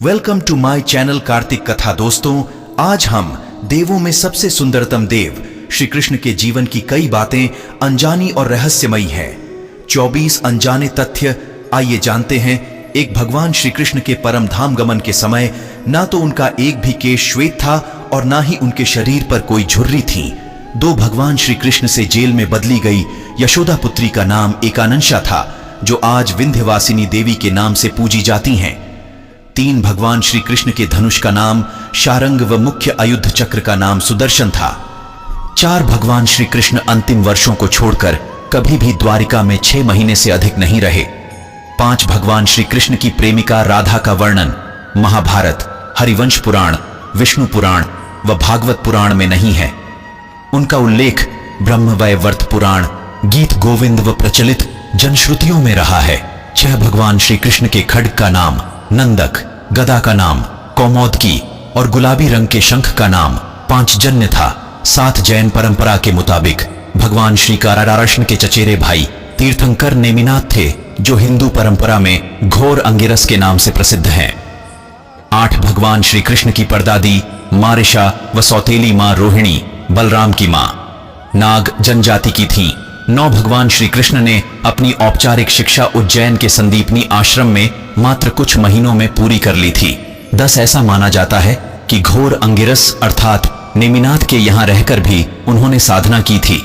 Welcome to my channel Kartik Katha. दोस्तों, आज हम देवों में सबसे सुंदरतम देव श्री कृष्ण के जीवन की कई बातें अनजानी और रहस्यमयी हैं। 24 अनजाने तथ्य। आइए जानते हैं। एक, भगवान श्री कृष्ण के परम धाम गमन के समय ना तो उनका एक भी केश श्वेत था और ना ही उनके शरीर पर कोई झुर्री थी। 2, भगवान श्री कृष्ण से जेल में बदली गई यशोदा पुत्री का नाम एकानंशा था, जो आज विंध्यवासिनी देवी के नाम से पूजी जाती हैं। 3, भगवान श्री कृष्ण के धनुष का नाम शारंग व मुख्य आयुध चक्र का नाम सुदर्शन था। 4, भगवान श्री कृष्ण अंतिम वर्षों को छोड़कर कभी भी द्वारिका में 6 महीने से अधिक नहीं रहे। 5, भगवान श्री कृष्ण की प्रेमिका राधा का वर्णन महाभारत, हरिवंश पुराण, विष्णु पुराण व भागवत पुराण में नहीं है। उनका उल्लेख ब्रह्मवैवर्त पुराण, गीत गोविंद व प्रचलित जनश्रुतियों में रहा है। 6, भगवान श्री कृष्ण के खड्ग का नाम नंदक, गदा का नाम कौमोदकी और गुलाबी रंग के शंख का नाम पांचजन्य था। 7, जैन परंपरा के मुताबिक भगवान श्री काराराष्ण के चचेरे भाई तीर्थंकर नेमिनाथ थे, जो हिंदू परंपरा में घोर अंगिरस के नाम से प्रसिद्ध हैं। 8, भगवान श्री कृष्ण की परदादी मारिशा व सौतेली मां रोहिणी बलराम की मां नाग जनजाति की थीं। 9, भगवान श्री कृष्ण ने अपनी औपचारिक शिक्षा उज्जैन के संदीपनी आश्रम में मात्र कुछ महीनों में पूरी कर ली थी। 10, ऐसा माना जाता है कि घोर अंगिरस अर्थात नेमिनाथ के यहां रहकर भी उन्होंने साधना की थी।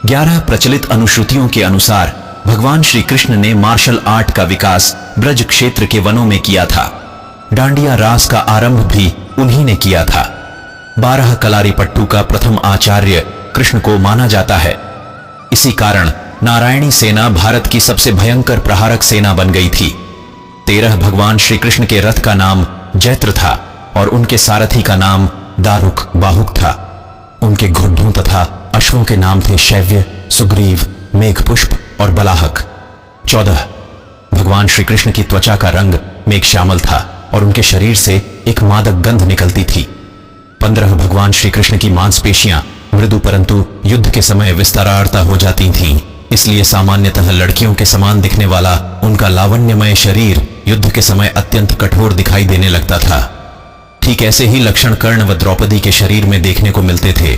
11, प्रचलित अनुश्रुतियों के अनुसार भगवान श्री कृष्ण ने मार्शल आर्ट का विकास ब्रज क्षेत्र के वनों में किया था। डांडिया रास का आरंभ भी उन्हीं ने किया था। 12, कलारीपट्टू का प्रथम आचार्य कृष्ण को माना जाता है। इसी कारण नारायणी सेना भारत की सबसे भयंकर प्रहारक सेना बन गई थी। 13, भगवान श्री कृष्ण के रथ का नाम जैत्र था और उनके सारथी का नाम दारुक बाहुक था। उनके घोड़ों तथा अश्वों के नाम थे शैव्य, सुग्रीव, मेघपुष्प और बलाहक। 14, भगवान श्री कृष्ण की त्वचा का रंग मेघ श्यामल था और उनके शरीर से एक मादक गंध निकलती थी। 15, भगवान श्री कृष्ण की मांसपेशियां मृदु परंतु युद्ध के समय विस्तारार्ता हो जाती थीं, इसलिए सामान्यतः लड़कियों के समान दिखने वाला उनका लावण्यमय शरीर युद्ध के समय अत्यंत कठोर दिखाई देने लगता था। ठीक ऐसे ही लक्षण कर्ण व द्रौपदी के शरीर में देखने को मिलते थे।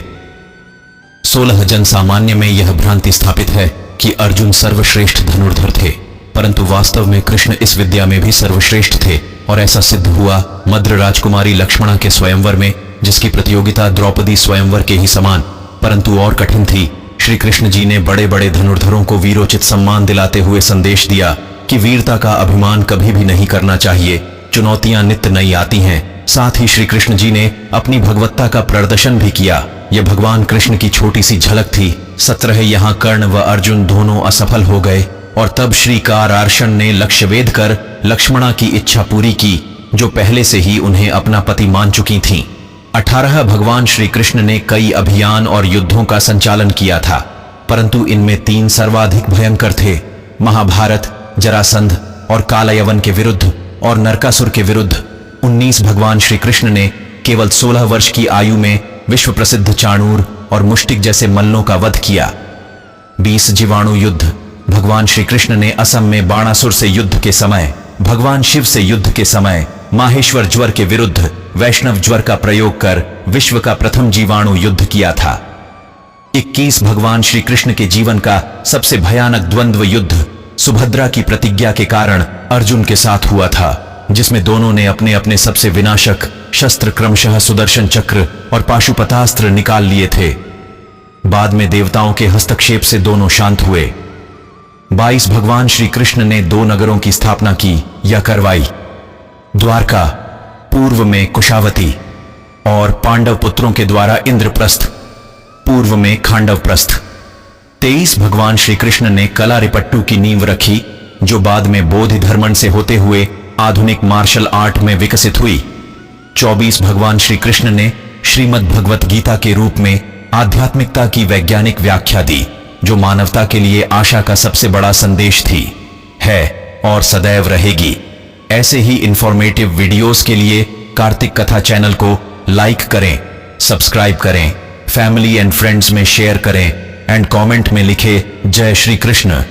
16, जन सामान्य में यह भ्रांति स्थापित है कि अर्जुन सर्वश्रेष्ठ धनुर्धर थे, परंतु वास्तव में कृष्ण इस विद्या में भी सर्वश्रेष्ठ थे और ऐसा सिद्ध हुआ मद्र राजकुमारी लक्ष्मणा के स्वयंवर में, जिसकी प्रतियोगिता द्रौपदी स्वयंवर के ही समान परंतु और कठिन थी। श्री कृष्ण जी ने बड़े बड़े धनुर्धरों को वीरोचित सम्मान दिलाते हुए संदेश दिया कि वीरता का अभिमान कभी भी नहीं करना चाहिए, चुनौतियां नित्य नई आती हैं। साथ ही श्री कृष्ण जी ने अपनी भगवत्ता का प्रदर्शन भी किया। यह भगवान कृष्ण की छोटी सी झलक थी। 17, यहाँ कर्ण व अर्जुन दोनों असफल हो गए और तब श्री कारार्षण ने लक्ष्य वेध कर लक्ष्मणा की इच्छा पूरी की, जो पहले से ही उन्हें अपना पति मान चुकी थीं। 18, भगवान श्री कृष्ण ने कई अभियान और युद्धों का संचालन किया था, परंतु इनमें 3 सर्वाधिक भयंकर थे। महाभारत, जरासंध और कालयवन के विरुद्ध और नरकासुर के विरुद्ध। 19, भगवान श्री कृष्ण ने केवल 16 वर्ष की आयु में विश्व प्रसिद्ध चाणूर और मुष्टिक जैसे मल्लों का वध किया। 20, जीवाणु युद्ध। भगवान श्री कृष्ण ने असम में बाणासुर से युद्ध के समय, भगवान शिव से युद्ध के समय माहेश्वर ज्वर के विरुद्ध वैष्णव ज्वर का प्रयोग कर विश्व का प्रथम जीवाणु युद्ध किया था। 21, भगवान श्री कृष्ण के जीवन का सबसे भयानक द्वंद्व युद्ध सुभद्रा की प्रतिज्ञा के कारण अर्जुन के साथ हुआ था, जिसमें दोनों ने अपने अपने सबसे विनाशक शस्त्र क्रमशः सुदर्शन चक्र और पाशुपतास्त्र निकाल लिए थे। बाद में देवताओं के हस्तक्षेप से दोनों शांत हुए। 22, भगवान श्री कृष्ण ने 2 नगरों की स्थापना की या करवाई, द्वारका पूर्व में कुशावती और पांडव पुत्रों के द्वारा इंद्रप्रस्थ पूर्व में खांडवप्रस्थ। 23, भगवान श्री कृष्ण ने कलारीपट्टू की नींव रखी, जो बाद में बोधि धर्मण से होते हुए आधुनिक मार्शल आर्ट में विकसित हुई। 24, भगवान श्री कृष्ण ने श्रीमद् भगवत गीता के रूप में आध्यात्मिकता की वैज्ञानिक व्याख्या दी, जो मानवता के लिए आशा का सबसे बड़ा संदेश थी, है और सदैव रहेगी। ऐसे ही इंफॉर्मेटिव वीडियोस के लिए कार्तिक कथा चैनल को लाइक करें, सब्सक्राइब करें, फैमिली एंड फ्रेंड्स में शेयर करें एंड कमेंट में लिखें जय श्री कृष्ण।